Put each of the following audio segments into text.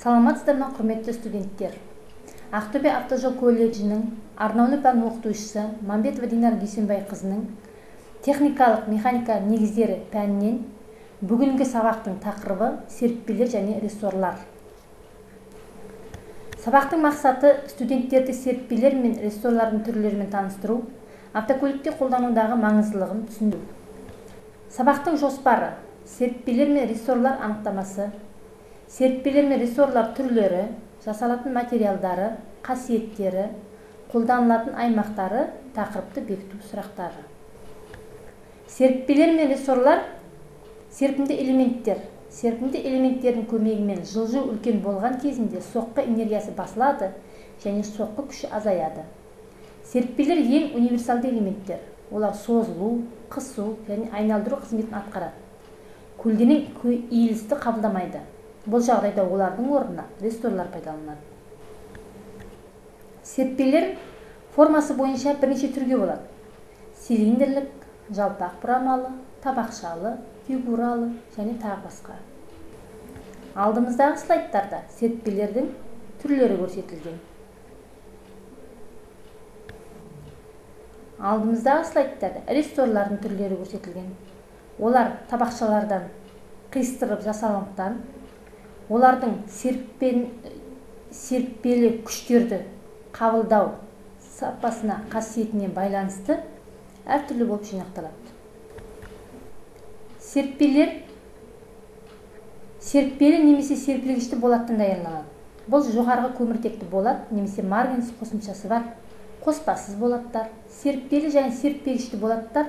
Саламатсыздар ма, құрметті студенттер? Ақтөбе автожол колледжінің арнаулы пән оқытушысы Мамбетова Динар Дүйсенбайқызының техникалық механика негіздері пәнінен бүгінгі сабақтың тақырыбы серіппелер және рессорлар. Сабақтың мақсаты студенттерді серіппелер мен рессорлардың түрлерімен таныстыру, автокөлікте қолданудағы маңыздылығын түсіндіру. Сабақтың жоспары: серіппелер мен рессорлар анықтамасы, серіппелер мен рессорлар түрлері, жасалатын материалдары, қасиеттері, қолданылатын аймақтары, тақырыпты бекіту сұрақтары. Серіппелер мен рессорлар серпімді элементтер. Серпімді элементтердің көмегімен жылжу үлкен болған кезінде соққы энергиясы басылады және соққы күші азаяды. Серіппелер ең универсалды элементтер. Олар созылу, қысу және айналдыру қызметін атқарады. Көлденең иілісті қабылдамайды. Бұл жағдайда олардың орнына рессорлар пайдаланады. Серіппелер формасы бойынша бірнеше түрге болады: цилиндрлік, жалпақ бұрамалы, табақшалы, фигуралы және тағы басқа. Алдымыздағы слайдтарда серіппелердің түрлері көрсетілген. Алдымыздағы слайдтарда рессорлардың түрлері көрсетілген. Олар табақшалардан қиыстырып жасалғандықтан, олардың серіппелі күштерді қабылдау сапасына, қасиетіне байланысты әртүрлі болып жинақталады. Серіппелер серіппелі немесе серпілгішті болаттан даярланады. Бұл жоғарғы көміртекті болат немесе марганец қосымшасы бар қоспасыз болаттар. Серіппелі және серпілгішті болаттар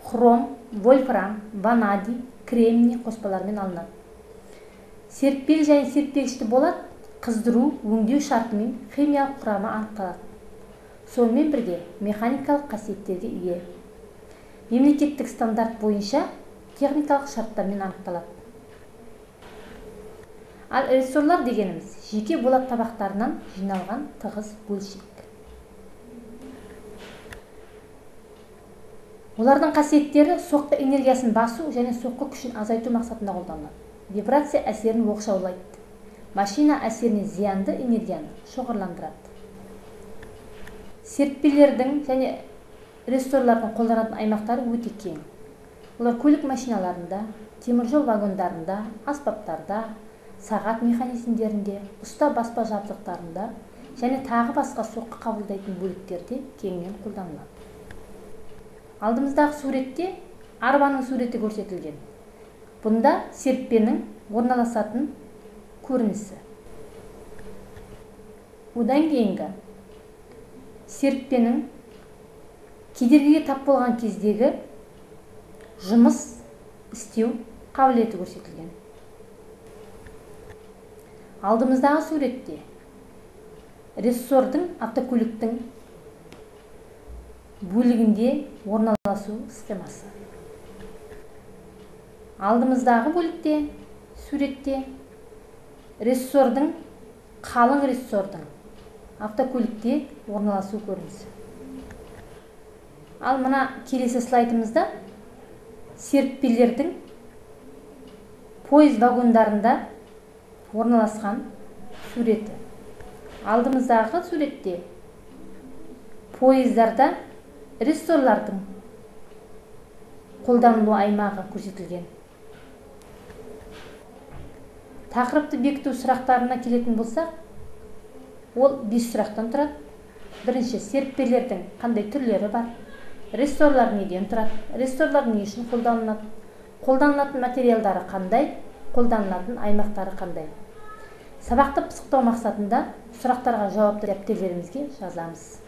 хром, вольфрам, ванадий, кремний қоспалармен алынады. Серіппелі және серпілгішті болат қыздыру, өңдеу шартымен химиялық құрамы анықталады. Сонымен бірге механикалық қасиеттерге ие. Мемлекеттік стандарт бойынша техникалық шарттармен анықталады. Ал рессорлар дегеніміз жеке болат табақтарынан жиналған тығыз бөлшек. Олардың қасиеттері соққы энергиясын басу және соққы күшін азайту мақсатында қолданылады. Вибрация әсерін оқшаулайды. Машина әсеріне зиянды энергияны шоғырландырады. Серіппелердің және рессорлардың қолданатын аймақтары өте кең. Олар көлік машиналарында, теміржол вагондарында, аспаптарда, сағат механизмдерінде, ұста баспа жабдықтарында және тағы басқа соққы қабылдайтын бөліктерде кеңінен қолданылады. Алдымыздағы суретте арбаның суреті көрсетілген. Бұнда серіппенің орналасатын көрінісі. Одан кейінгі серіппенің кедергіге тап болған кездегі жұмыс істеу қабілеті көрсетілген. Алдымыздағы суретте рессордың автокөліктің бөлігінде орналасу схемасы. Алдымыздағы бөлікте суретте рессордың, қалың рессордың автокөлікте орналасу көрінісі. Ал мына келесі слайдымызда серіппелердің пойыз вагондарында орналасқан суреті. Алдымыздағы суретте пойыздарда рессорлардың қолданылу аймағы көрсетілген. Тақырыпты бекіту сұрақтарына келетін болсақ, ол 5 сұрақтан тұрады. Бірінші, серіппелердің қандай түрлері бар? Рессорлар неден тұрады? Рессорлар не үшін қолданылады? Қолданылатын материалдары қандай? Қолданылатын аймақтары қандай? Сабақты пысықтау мақсатында сұрақтарға жауапты дәптерлерімізге жазамыз.